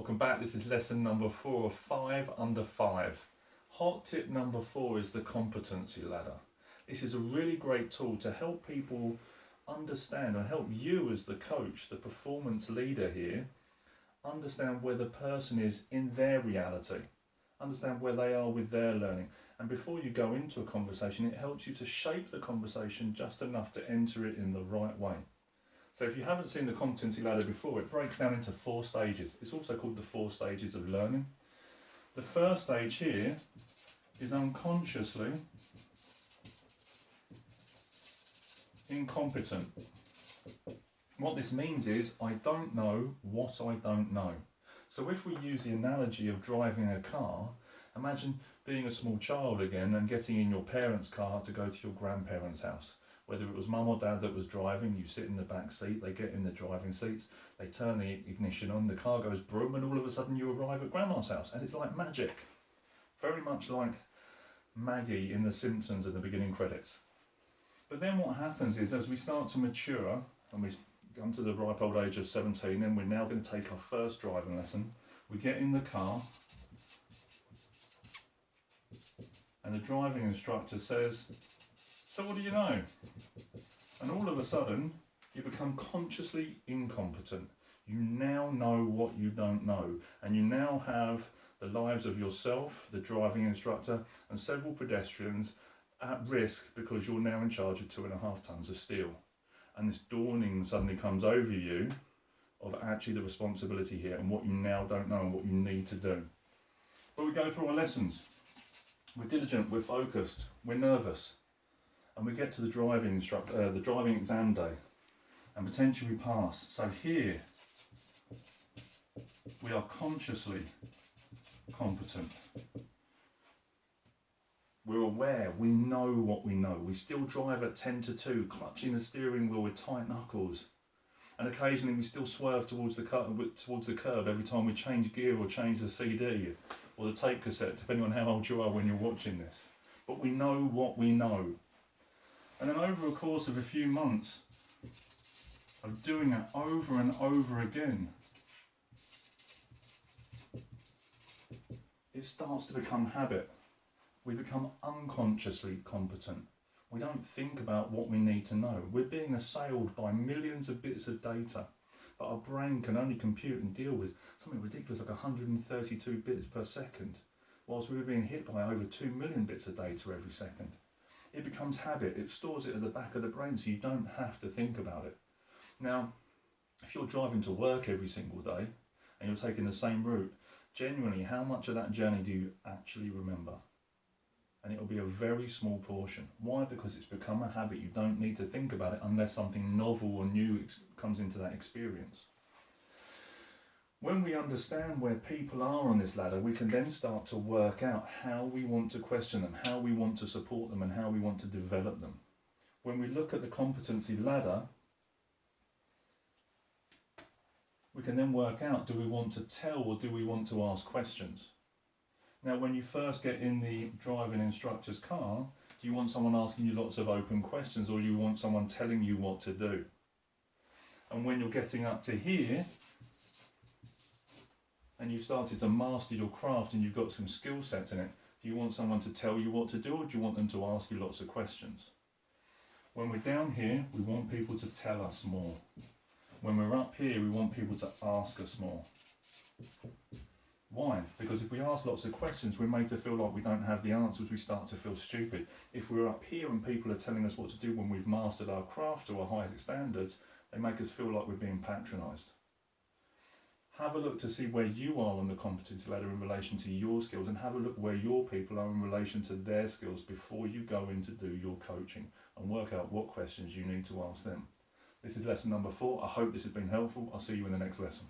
Welcome back. This is lesson number 4 of 5 under 5. Hot tip number 4 is the competency ladder. This is a really great tool to help people understand and help you as the coach, the performance leader here, understand where the person is in their reality, understand where they are with their learning. And before you go into a conversation, it helps you to shape the conversation just enough to enter it in the right way. So if you haven't seen the competency ladder before, it breaks down into 4 stages. It's also called the 4 stages of learning. The first stage here is unconsciously incompetent. What this means is I don't know what I don't know. So if we use the analogy of driving a car, imagine being a small child again and getting in your parents' car to go to your grandparents' house. Whether it was mum or dad that was driving, you sit in the back seat, they get in the driving seats, they turn the ignition on, the car goes broom, and all of a sudden you arrive at grandma's house, and it's like magic. Very much like Maggie in The Simpsons at the beginning credits. But then what happens is, as we start to mature, and we come to the ripe old age of 17, and we're now going to take our first driving lesson, we get in the car, and the driving instructor says, "So what do you know?" And all of a sudden, you become consciously incompetent. You now know what you don't know. And you now have the lives of yourself, the driving instructor, and several pedestrians at risk because you're now in charge of 2.5 tons of steel. And this dawning suddenly comes over you of actually the responsibility here and what you now don't know and what you need to do. But we go through our lessons. We're diligent, we're focused, we're nervous. And we get to the driving exam day, and potentially we pass. So here, we are consciously competent. We're aware, we know what we know. We still drive at 10 to 2, clutching the steering wheel with tight knuckles. And occasionally we still swerve towards the curb every time we change gear or change the CD or the tape cassette, depending on how old you are when you're watching this. But we know what we know. And then over a course of a few months of doing it over and over again, it starts to become habit. We become unconsciously competent. We don't think about what we need to know. We're being assailed by millions of bits of data, but our brain can only compute and deal with something ridiculous like 132 bits per second, whilst we're being hit by over 2 million bits of data every second. It becomes habit. It stores it at the back of the brain so you don't have to think about it. Now, if you're driving to work every single day and you're taking the same route, genuinely, how much of that journey do you actually remember? And it'll be a very small portion. Why? Because it's become a habit. You don't need to think about it unless something novel or new comes into that experience. When we understand where people are on this ladder, we can then start to work out how we want to question them, how we want to support them, and how we want to develop them. When we look at the competency ladder, we can then work out, do we want to tell or do we want to ask questions? Now, when you first get in the driving instructor's car, do you want someone asking you lots of open questions, or do you want someone telling you what to do? And when you're getting up to here, and you've started to master your craft and you've got some skill sets in it, do you want someone to tell you what to do, or do you want them to ask you lots of questions? When we're down here, we want people to tell us more. When we're up here, we want people to ask us more. Why? Because if we ask lots of questions, we're made to feel like we don't have the answers, we start to feel stupid. If we're up here and people are telling us what to do when we've mastered our craft to our highest standards, they make us feel like we're being patronised. Have a look to see where you are on the competency ladder in relation to your skills, and have a look where your people are in relation to their skills before you go in to do your coaching, and work out what questions you need to ask them. This is lesson number 4. I hope this has been helpful. I'll see you in the next lesson.